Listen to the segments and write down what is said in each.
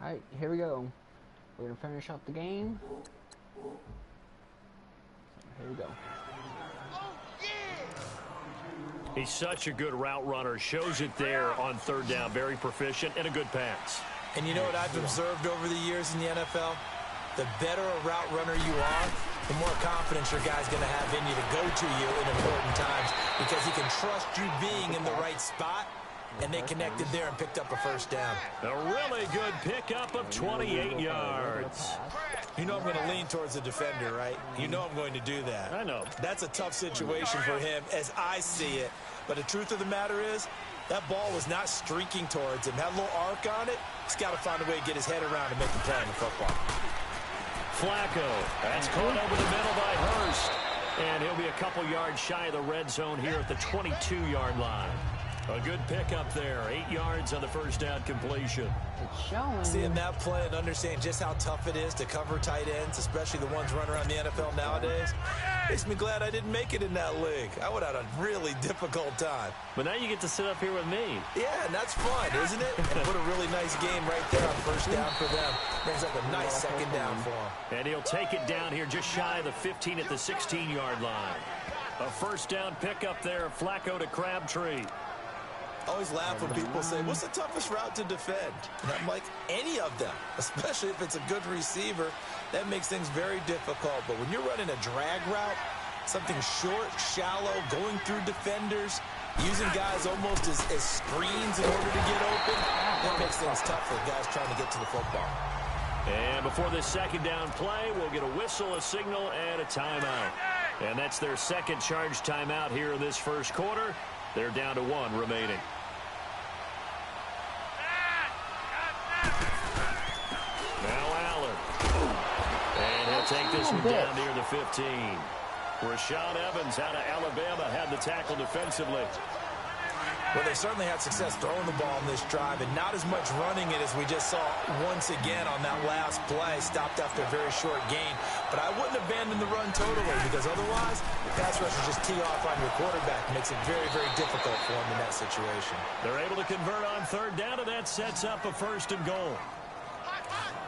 Alright, here we go. We're gonna finish up the game. Here we go. He's such a good route runner. Shows it there on third down. Very proficient and a good pass. And you know what I've observed over the years in the NFL? The better a route runner you are, the more confidence your guy's going to have in you to go to you in important times because he can trust you being in the right spot, and they connected there and picked up a first down. A really good pickup of 28 yards. You know I'm going to lean towards the defender, right? You know I'm going to do that. I know. That's a tough situation for him as I see it. But the truth of the matter is, that ball was not streaking towards him. Had a little arc on it. He's got to find a way to get his head around and make the play on the football. Flacco. That's caught over the middle by Hurst. And he'll be a couple yards shy of the red zone here at the 22-yard line. A good pickup there. 8 yards on the first down completion. Seeing that play and understanding just how tough it is to cover tight ends, especially the ones running around the NFL nowadays, makes me glad I didn't make it in that league. I would have had a really difficult time. But now you get to sit up here with me. Yeah, and that's fun, isn't it? And put a really nice game right there on first down for them. Brings up a nice second down for him. And he'll take it down here just shy of the 15 at the 16-yard line. A first down pickup there. Flacco to Crabtree. I always laugh when people say, what's the toughest route to defend? And I'm like, any of them, especially if it's a good receiver. That makes things very difficult. But when you're running a drag route, something short, shallow, going through defenders, using guys almost as screens in order to get open, that makes things tough for guys trying to get to the football. And before this second down play, we'll get a whistle, a signal, and a timeout. And that's their second charge timeout here in this first quarter. They're down to 1 remaining. Now Allen. And he'll take this one down near the 15. Rashaan Evans out of Alabama had the tackle defensively. Well, they certainly had success throwing the ball in this drive, and not as much running it as we just saw once again on that last play. Stopped after a very short gain. But I wouldn't abandon the run totally, because otherwise, the pass rushers just tee off on your quarterback. It makes it very, very difficult for him in that situation. They're able to convert on third down, and that sets up a first and goal.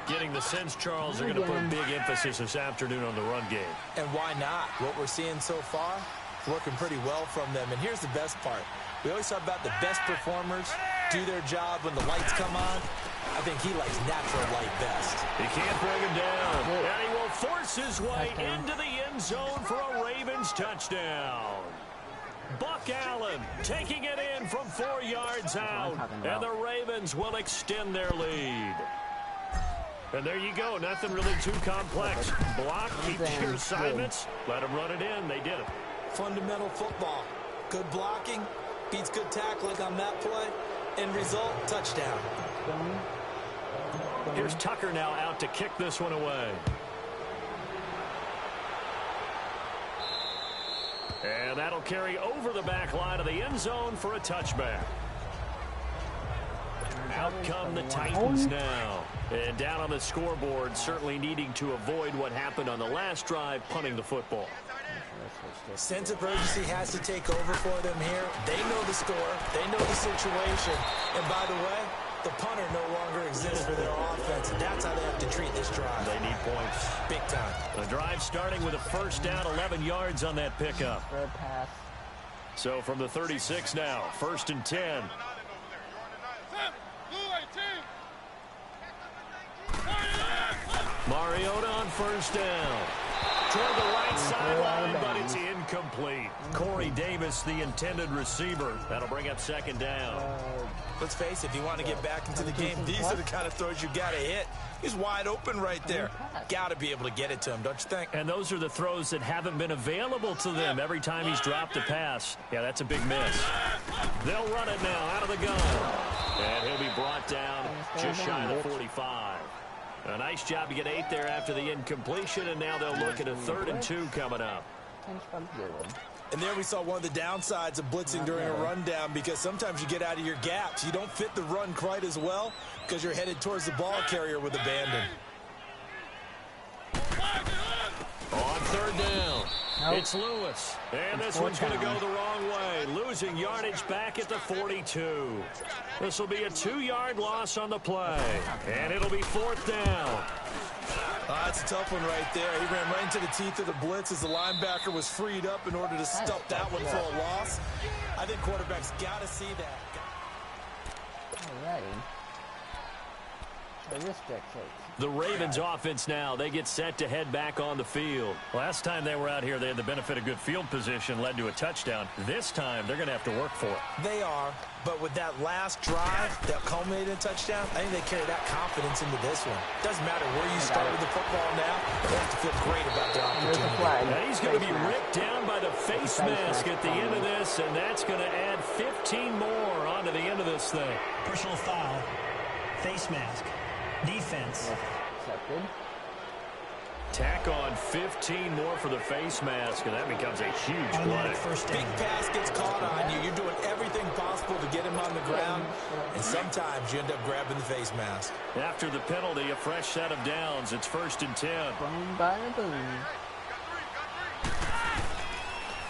Getting the sense, Charles, they're going to put a big emphasis this afternoon on the run game. And why not? What we're seeing so far, working pretty well from them. And here's the best part. We always talk about the best performers do their job when the lights come on. I think he likes natural light best. He can't bring him down. And he will force his way into the end zone for a Ravens touchdown. Buck Allen taking it in from 4 yards out. And the Ravens will extend their lead. And there you go. Nothing really too complex. Block, keep your assignments. Let them run it in. They did it. Fundamental football. Good blocking. Beats good tackling on that play. End result, touchdown. Here's Tucker now out to kick this one away. And that'll carry over the back line of the end zone for a touchback. Out come the Titans now. And down on the scoreboard, certainly needing to avoid what happened on the last drive, punting the football. Sense of urgency has to take over for them here. They know the score. They know the situation. And by the way, the punter no longer exists for their offense. And that's how they have to treat this drive. They need points. Big time. The drive starting with a first down, 11 yards on that pickup. So from the 36 now, 1st and 10. Mariota on first down. Toward the right sideline, but it's incomplete. Corey Davis, the intended receiver. That'll bring up second down. Let's face it, if you want to get back into the game, these are the kind of throws you got to hit. He's wide open right there. Got to be able to get it to him, don't you think? And those are the throws that haven't been available to them every time he's dropped a pass. Yeah, that's a big miss. They'll run it now out of the gun. And he'll be brought down just shy of the 45. A nice job to get 8 there after the incompletion, and now they'll look at a 3rd and 2 coming up. And there we saw one of the downsides of blitzing during a rundown, because sometimes you get out of your gaps. You don't fit the run quite as well because you're headed towards the ball carrier with abandon. On 3rd down. Nope. It's Lewis. And this one's going to go the wrong way. Losing yardage back at the 42. This will be a 2-yard loss on the play. And it'll be 4th down. That's a tough one right there. He ran right into the teeth of the blitz as the linebacker was freed up in order to stuff that one for a loss. I think quarterbacks got to see that. Alrighty. So this dictates. The Ravens offense now, they get set to head back on the field. Last time they were out here, they had the benefit of good field position, led to a touchdown. This time, they're going to have to work for it. They are, but with that last drive that culminated in a touchdown, I think they carry that confidence into this one. Doesn't matter where you start with the football now, they have to feel great about their opportunity. Now he's going to be ripped down by the face mask at the end of this, and that's going to add 15 more onto the end of this thing. Personal foul, face mask, defense. Accepted. Tack on 15 more for the face mask, and that becomes a huge play. Big pass gets caught on you. You're doing everything possible to get him on the ground, and sometimes you end up grabbing the face mask. After the penalty, a fresh set of downs. It's 1st and 10. Boom, bada boom.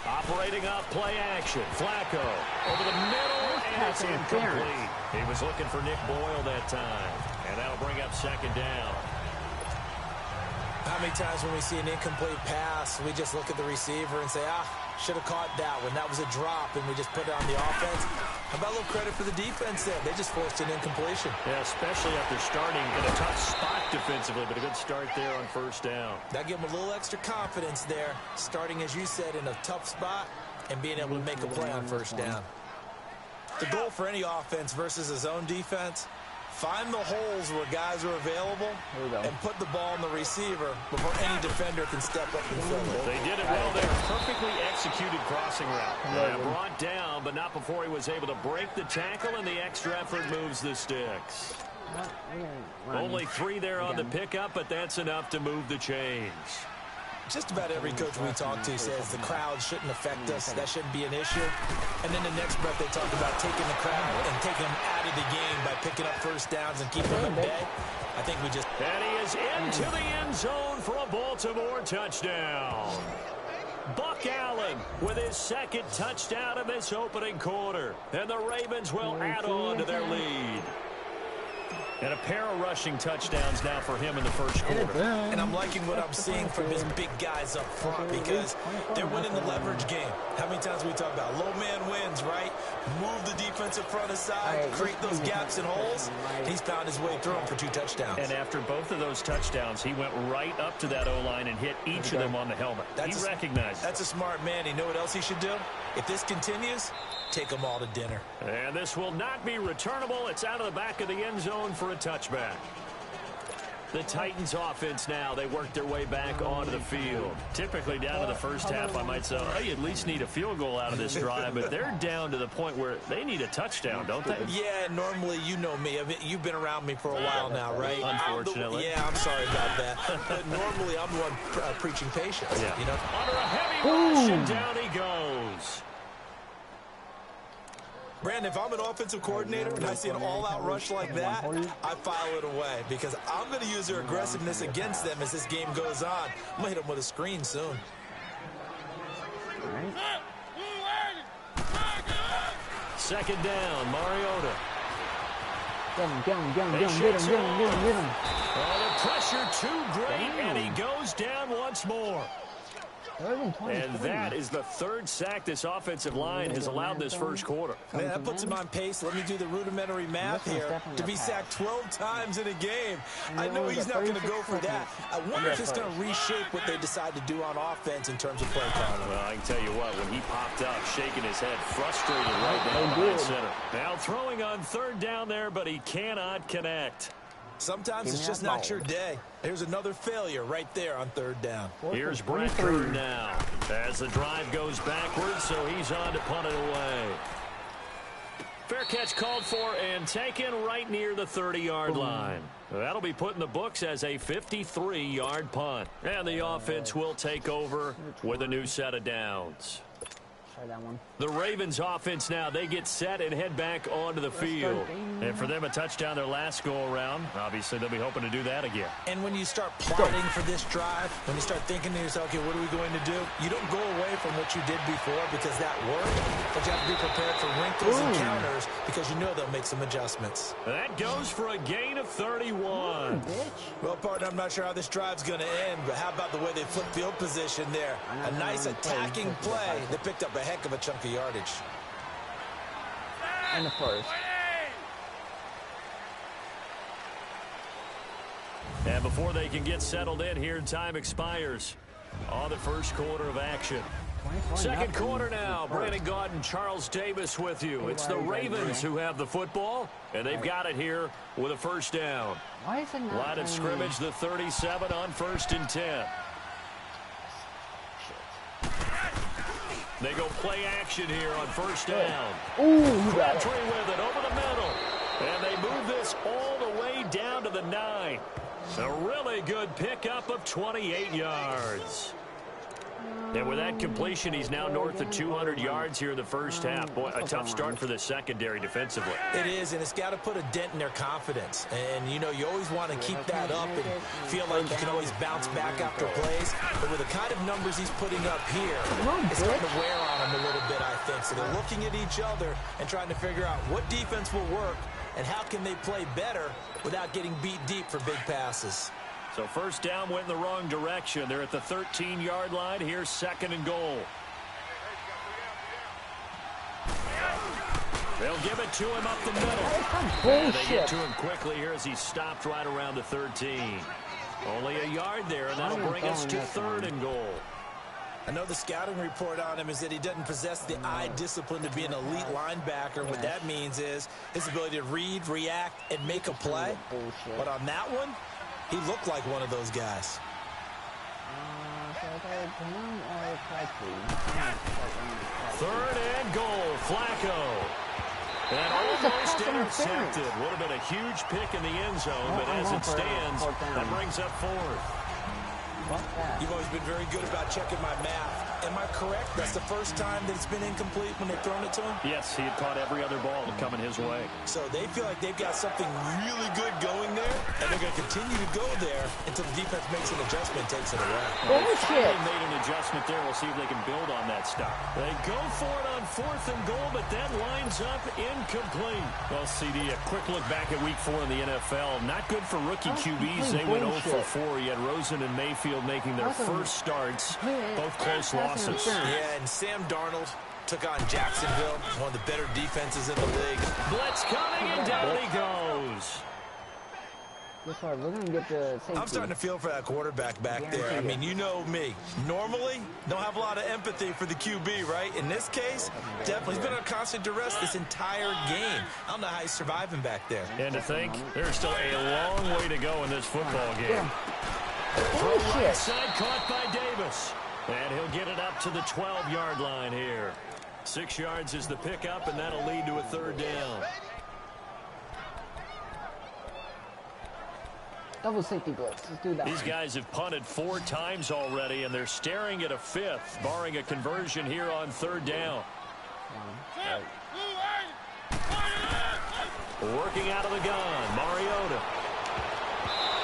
Operating off play action. Flacco over the middle, and it's incomplete. He was looking for Nick Boyle that time, and that'll bring up 2nd down. How many times when we see an incomplete pass, we just look at the receiver and say, should have caught that one. That was a drop, and we just put it on the offense. How about a little credit for the defense there? They just forced an incompletion. Yeah, especially after starting in a tough spot defensively, but a good start there on 1st down. That gave them a little extra confidence there, starting, as you said, in a tough spot and being able to make a play on 1st down. The goal for any offense versus a zone defense, find the holes where guys are available and put the ball on the receiver before any defender can step up and fill it. They did it well there. Perfectly executed crossing route. Brought down, but not before he was able to break the tackle, and the extra effort moves the sticks. Only 3 there on the pickup, but that's enough to move the chains. Just about every coach we talk to says the crowd shouldn't affect us. That shouldn't be an issue. And then the next breath they talk about taking the crowd and taking them out of the game by picking up 1st downs and keeping them at bay. I think we just... And he is into the end zone for a Baltimore touchdown. Buck Allen with his 2nd touchdown of this opening quarter. And the Ravens will add on to their lead. And a pair of rushing touchdowns now for him in the 1st quarter. And I'm liking what I'm seeing from his big guys up front because they're winning the leverage game. How many times we talk about low man wins, right? Move the defensive front aside, create those gaps and holes. He's found his way through them for 2 touchdowns. And after both of those touchdowns, he went right up to that O-line and hit each of them on the helmet. He recognized it. That's a smart man. You know what else he should do? If this continues, take them all to dinner. And this will not be returnable. It's out of the back of the end zone for a touchback. The Titans offense now, they work their way back onto the field. Typically down to the 1st half, I might say, oh, you at least need a field goal out of this drive, but they're down to the point where they need a touchdown, don't they? Yeah, normally, you know me. I mean, you've been around me for a while now, right? Unfortunately. I'm sorry about that. But normally, I'm the one preaching patience. Yeah. You know? Under a heavy rush, and down he goes. Brandon, if I'm an offensive coordinator and I see an all-out rush like that, I file it away because I'm going to use their aggressiveness against them as this game goes on. I'm going to hit them with a screen soon. 2nd down, Mariota. Get him. Oh, the pressure too great, and he goes down once more. And that is the 3rd sack this offensive line has allowed this 1st quarter. Man, that puts him on pace. Let me do the rudimentary math here. To be sacked 12 times in a game. I know he's not going to go for that. I wonder if it's going to reshape what they decide to do on offense in terms of play calling. Well, I can tell you what, when he popped up, shaking his head, frustrated right down behind center. Now throwing on 3rd down there, but he cannot connect. Sometimes it's just not your day. Here's another failure right there on 3rd down. Here's Brett Kern now as the drive goes backwards, so he's on to punt it away. Fair catch called for and taken right near the 30-yard line. That'll be put in the books as a 53-yard punt. And the offense will take over with a new set of downs. Try that one. The Ravens offense now, they get set and head back onto the field. And for them, a touchdown their last go-around. Obviously, they'll be hoping to do that again. And when you start plotting for this drive, when you start thinking to yourself, okay, what are we going to do? You don't go away from what you did before because that worked, but you have to be prepared for wrinkles and counters because you know they'll make some adjustments. That goes for a gain of 31. Well, partner, I'm not sure how this drive's going to end, but how about the way they flip field position there? A nice attacking play that picked up a heck of a chunk of yardage. And the first. And before they can get settled in here, time expires on the first quarter of action. Second quarter now. Brandon Gaudin, Charles Davis with you. It's the Ravens who have the football, and they've got it here with a first down. Why is it not Line of scrimmage, the 37 on 1st and 10. They go play action here on first down. Crabtree with it over the middle. And they move this all the way down to the 9. A really good pickup of 28 yards. And with that completion, he's now north of 200 yards here in the first half. Boy, a tough start for the secondary defensively. It is, and it's got to put a dent in their confidence. And, you know, you always want to keep that up and feel like you can always bounce back after plays. But with the kind of numbers he's putting up here, it's starting to wear on him a little bit, I think. So they're looking at each other and trying to figure out what defense will work and how can they play better without getting beat deep for big passes. So first down went in the wrong direction. They're at the 13-yard line. Here's 2nd and goal. They'll give it to him up the middle. And they get to him quickly here as he stopped right around the 13. Only a yard there, and that'll bring us to 3rd and goal. I know the scouting report on him is that he doesn't possess the eye discipline to be an elite linebacker. What that means is his ability to read, react, and make a play. But on that one, he looked like one of those guys. 3rd and goal, Flacco. And almost intercepted. Would have been a huge pick in the end zone, but as it stands, that brings up 4th. You've always been very good about checking my math. Am I correct? That's the first time that it's been incomplete when they've thrown it to him? Yes, he had caught every other ball coming his way. So they feel like they've got something really good going there, and they're going to continue to go there until the defense makes an adjustment and takes it away. They made an adjustment there. We'll see if they can build on that stuff. They go for it on 4th and goal, but that lines up incomplete. Well, CD, a quick look back at Week 4 in the NFL. Not good for rookie QBs. They went 0 for 4. You had Rosen and Mayfield making their first starts, both close losses. Yeah, and Sam Darnold took on Jacksonville, one of the better defenses in the league. Blitz coming, and down he goes. We're gonna get the safety. I'm starting to feel for that quarterback back there. I mean, you know me. Normally, don't have a lot of empathy for the QB, right? In this case, definitely. He's been on constant duress this entire game. I don't know how he's surviving back there. And to think, there's still a long way to go in this football game. Throw right side, caught by Davis. And he'll get it up to the 12-yard line here. 6 yards is the pickup, and that'll lead to a 3rd down. Double safety blitz. Let's do that. These guys have punted 4 times already, and they're staring at a 5th, barring a conversion here on 3rd down. Working out of the gun, Mariota.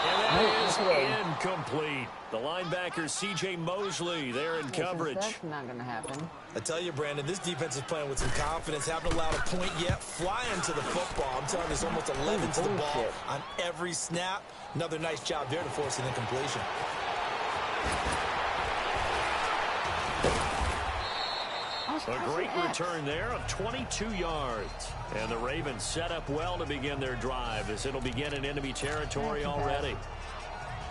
And that is incomplete. The linebacker, C.J. Mosley, there in coverage. That's not going to happen. I tell you, Brandon, this defense is playing with some confidence. Haven't allowed a point yet. Flying to the football. I'm telling you, it's almost 11 to the ball on every snap. Another nice job there to force an incompletion. A great return there of 22 yards. And the Ravens set up well to begin their drive as it'll begin in enemy territory already.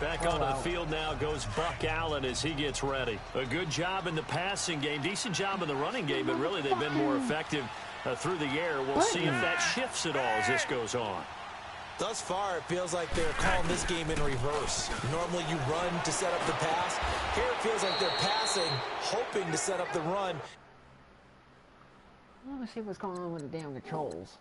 Back onto the field now goes Buck Allen as he gets ready. A good job in the passing game, decent job in the running game, but really they've been more effective through the air. We'll see if that shifts at all as this goes on. Thus far, it feels like they're calling this game in reverse. Normally you run to set up the pass. Here it feels like they're passing, hoping to set up the run. I want to see what's going on with the damn controls.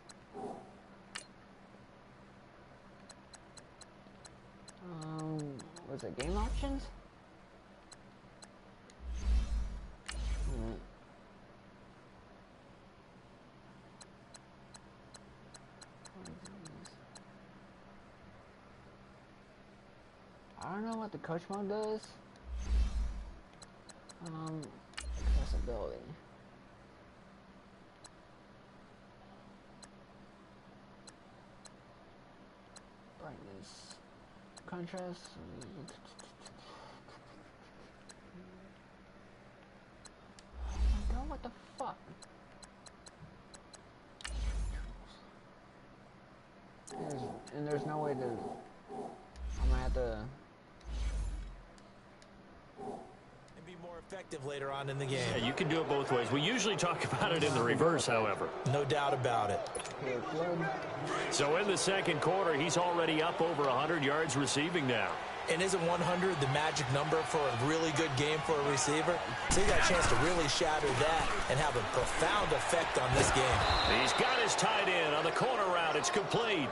Was it game options? what the coach mode does? Accessibility. Brightness. Contrast. What the fuck? And there's no way to... I'm gonna have to... And be more effective later on in the game. Yeah, you can do it both ways. We usually talk about it in the reverse, however. No doubt about it. So in the second quarter, he's already up over 100 yards receiving now. And isn't 100 the magic number for a really good game for a receiver? So he got a chance to really shatter that and have a profound effect on this game. He's got his tight end on the corner route. It's complete.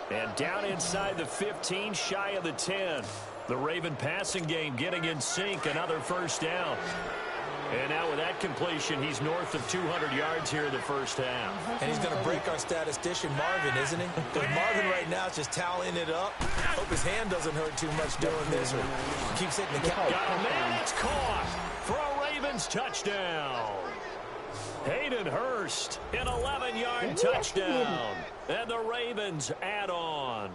And down inside the 15, shy of the 10. The Raven passing game getting in sync, another first down. And now with that completion, he's north of 200 yards here in the first half. And he's going to break our statistician Marvin, isn't he? Because Marvin right now is just tallying it up. Hope his hand doesn't hurt too much doing this or keeps hitting the count. Got a man, it's caught for a Ravens touchdown. Hayden Hurst, an 11-yard touchdown. And the Ravens add on.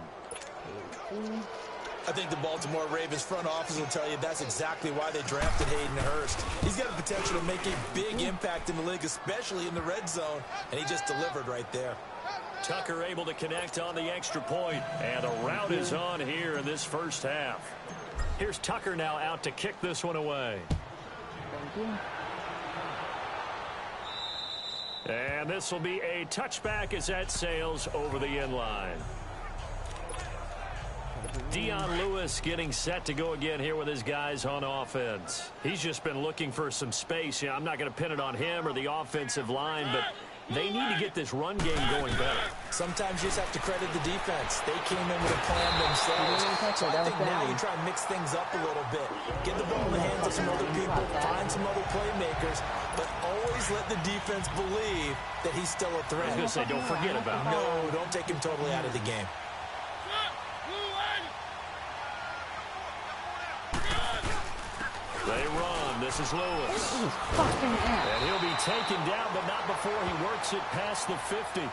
I think the Baltimore Ravens front office will tell you that's exactly why they drafted Hayden Hurst. He's got the potential to make a big impact in the league, especially in the red zone, and he just delivered right there. Tucker able to connect on the extra point, and the route is on here in this first half. Here's Tucker now out to kick this one away. Thank you. And this will be a touchback as that sails over the end line. Dion Lewis getting set to go again here with his guys on offense. He's just been looking for some space. I'm not going to pin it on him or the offensive line, but they need to get this run game going better. Sometimes you just have to credit the defense. They came in with a plan themselves. So I think now you try and mix things up a little bit. Get the ball in the hands of some other people, find some other playmakers, but always let the defense believe that he's still a threat. I was going to say, don't forget about him. No, don't take him totally out of the game. They run. This is Lewis. And he'll be taken down, but not before he works it past the 50.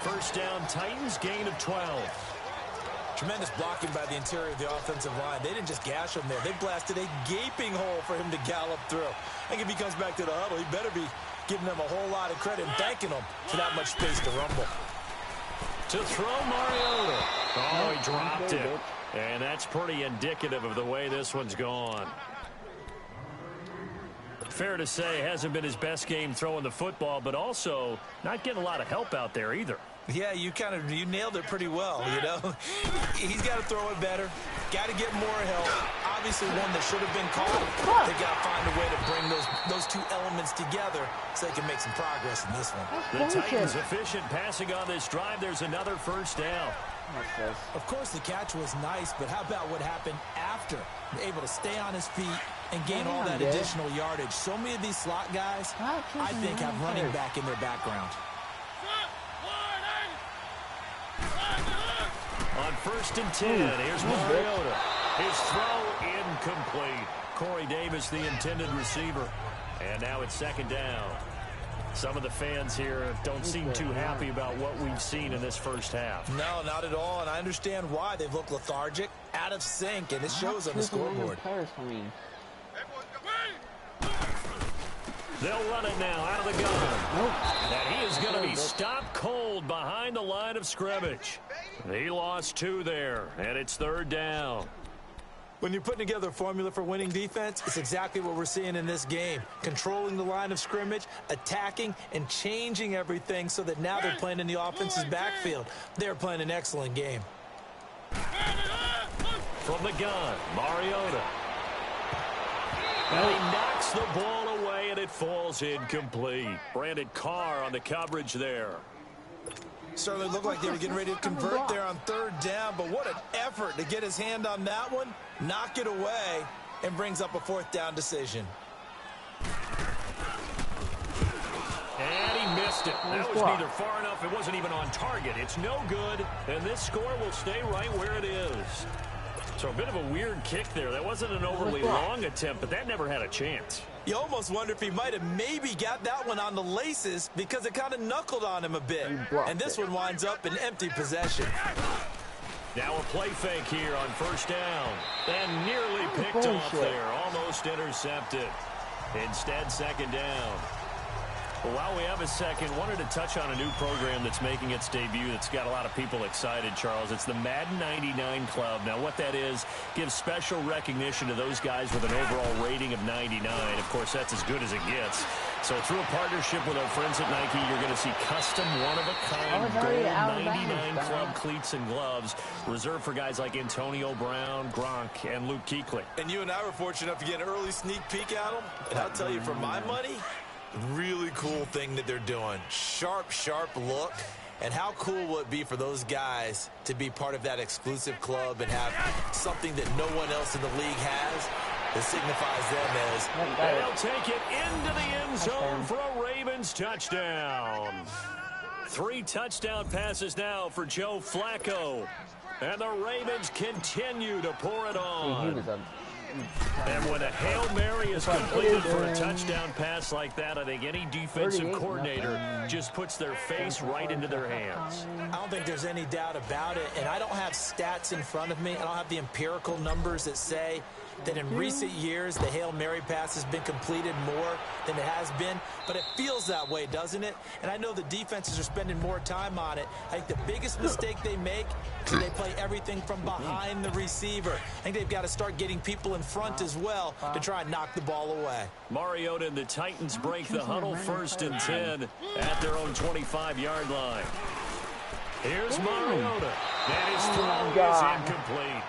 First down, Titans, gain of 12. Tremendous blocking by the interior of the offensive line. They didn't just gash him there. They blasted a gaping hole for him to gallop through. I think if he comes back to the huddle, he better be giving them a whole lot of credit and thanking them for that much space to rumble. To throw Mariota. Oh, he dropped it. And that's pretty indicative of the way this one's gone. Fair to say, hasn't been his best game throwing the football, but also not getting a lot of help out there either. Yeah, you nailed it pretty well, you know. He's got to throw it better. Got to get more help. Obviously one that should have been caught. They got to find a way to bring those two elements together so they can make some progress in this one. The Titans efficient passing on this drive. There's another first down. Of course, the catch was nice, but how about what happened after? Able to stay on his feet and gain all that additional yardage. So many of these slot guys, I think, have running back in their background. On 1st and 10, here's Mariota. His throw incomplete. Corey Davis, the intended receiver. And now it's second down. Some of the fans here don't seem too happy about what we've seen in this first half. No, not at all, and I understand why. They've looked lethargic, out of sync, and it shows on the scoreboard. They'll run it now out of the gun. And he is going to be stopped cold behind the line of scrimmage. He lost 2 there, and it's third down. When you're putting together a formula for winning defense, it's exactly what we're seeing in this game. Controlling the line of scrimmage, attacking, and changing everything so that now they're playing in the offense's backfield. They're playing an excellent game. From the gun, Mariota. And he knocks the ball away, and it falls incomplete. Brandon Carr on the coverage there. Certainly looked like they were getting ready to convert there on third down, but what an effort to get his hand on that one, knock it away, and brings up a fourth down decision. And he missed it. That was neither far enough. It wasn't even on target. It's no good, and this score will stay right where it is. So a bit of a weird kick there. That wasn't an overly long attempt, but that never had a chance. You almost wonder if he might have maybe got that one on the laces because it kind of knuckled on him a bit. And this one winds up in empty possession. Now a play fake here on first down. And nearly picked off there. Almost intercepted. Instead, second down. Well, while we have a second, wanted to touch on a new program that's making its debut that's got a lot of people excited, Charles. It's the Madden 99 Club. Now, what that is, gives special recognition to those guys with an overall rating of 99. Of course, that's as good as it gets. So through a partnership with our friends at Nike, you're going to see custom one-of-a-kind gold 99 Club cleats and gloves reserved for guys like Antonio Brown, Gronk, and Luke Kuechly. And you and I were fortunate enough to get an early sneak peek at them. And I'll tell you, for my money, really cool thing that they're doing. Sharp, sharp look. And how cool will it be for those guys to be part of that exclusive club and have something that no one else in the league has that signifies them as... They'll take it into the end zone for a Ravens touchdown. 3 touchdown passes now for Joe Flacco. And the Ravens continue to pour it on. And when a Hail Mary is completed for a touchdown pass like that, I think any defensive coordinator just puts their face right into their hands. I don't think there's any doubt about it, and I don't have stats in front of me. I don't have the empirical numbers that say that in recent years the Hail Mary pass has been completed more than it has been, but it feels that way, doesn't it? And I know the defenses are spending more time on it. I think the biggest mistake they make is they play everything from behind the receiver. I think they've got to start getting people in front as well to try and knock the ball away. Mariota and the Titans break the huddle 1st and 10 at their own 25-yard line. Here's Mariota. And his throw is incomplete.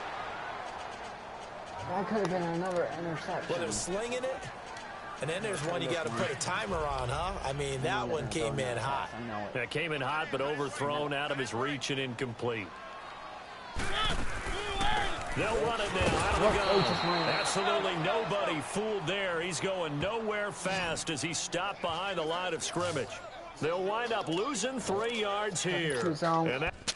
That could have been another interception. Well, they're slinging it. And then there's one you got to put a timer on, huh? I mean, that one came in hot. That came in hot, but overthrown, out of his reach, and incomplete. They'll run it now. Out of the gun. Absolutely nobody fooled there. He's going nowhere fast as he stopped behind the line of scrimmage. They'll wind up losing 3 yards here. And that